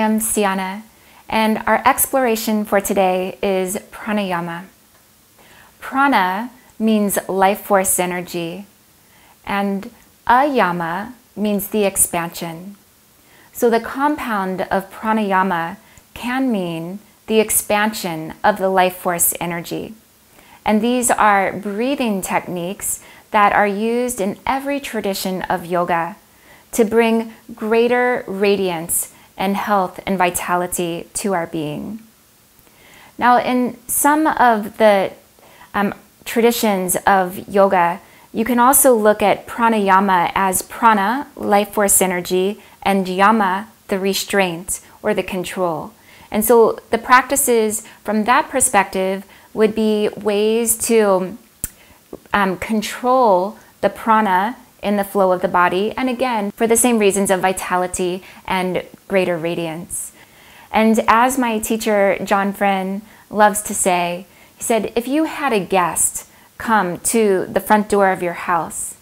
am Sianna, and our exploration for today is pranayama. Prana means life force energy, and ayama means the expansion. So the compound of pranayama can mean the expansion of the life force energy. And these are breathing techniques that are used in every tradition of yoga to bring greater radiance and health and vitality to our being. Now, in some of the traditions of yoga, you can also look at pranayama as prana, life force energy, and yama, the restraint or the control. And so the practices from that perspective would be ways to control the prana in the flow of the body, and again, for the same reasons of vitality and greater radiance. And as my teacher, John Friend, loves to say, he said, if you had a guest come to the front door of your house,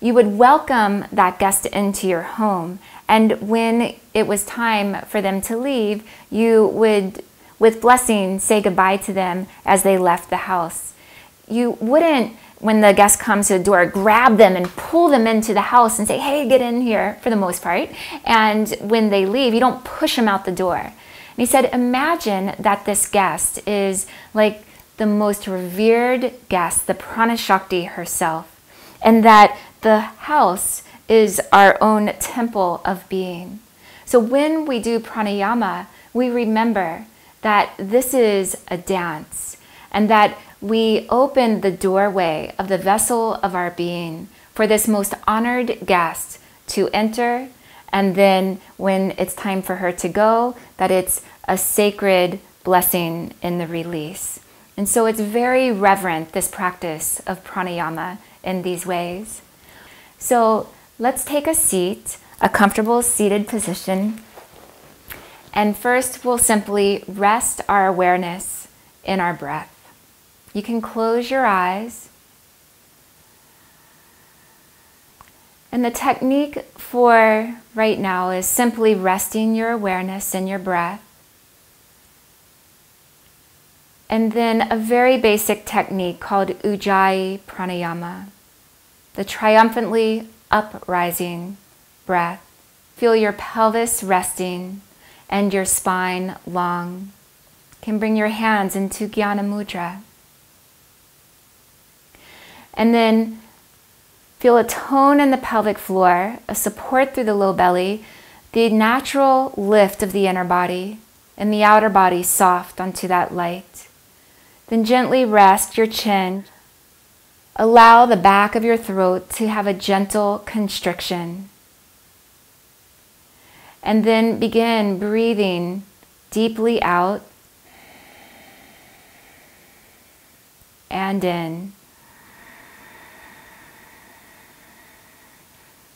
you would welcome that guest into your home, and when it was time for them to leave, you would, with blessing, say goodbye to them as they left the house. You wouldn't, when the guest comes to the door, grab them and pull them into the house and say, hey, get in here, for the most part. And when they leave, you don't push them out the door. And he said, imagine that this guest is like the most revered guest, the Prana Shakti herself, and that the house is our own temple of being. So when we do pranayama, we remember that this is a dance, and that we open the doorway of the vessel of our being for this most honored guest to enter, and then when it's time for her to go, that it's a sacred blessing in the release. And so it's very reverent, this practice of pranayama in these ways. So let's take a seat, a comfortable seated position, and first we'll simply rest our awareness in our breath. You can close your eyes. And the technique for right now is simply resting your awareness in your breath. And then a very basic technique called Ujjayi Pranayama, the triumphantly uprising breath. Feel your pelvis resting and your spine long. You can bring your hands into Jnana Mudra. And then feel a tone in the pelvic floor, a support through the low belly, the natural lift of the inner body, and the outer body soft onto that light. Then gently rest your chin. Allow the back of your throat to have a gentle constriction. And then begin breathing deeply out and in.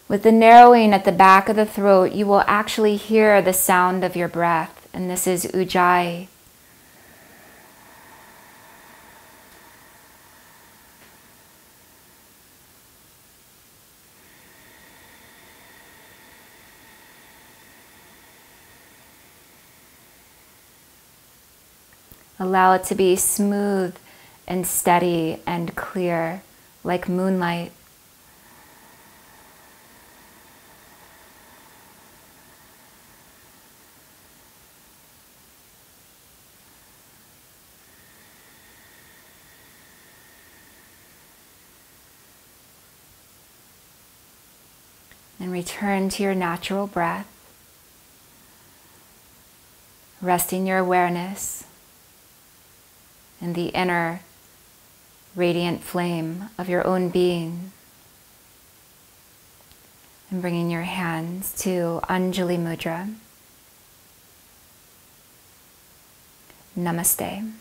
With the narrowing at the back of the throat, you will actually hear the sound of your breath, and this is Ujjayi. Allow it to be smooth and steady and clear, like moonlight. And return to your natural breath, resting your awareness in the inner radiant flame of your own being, and bringing your hands to Anjali Mudra. Namaste.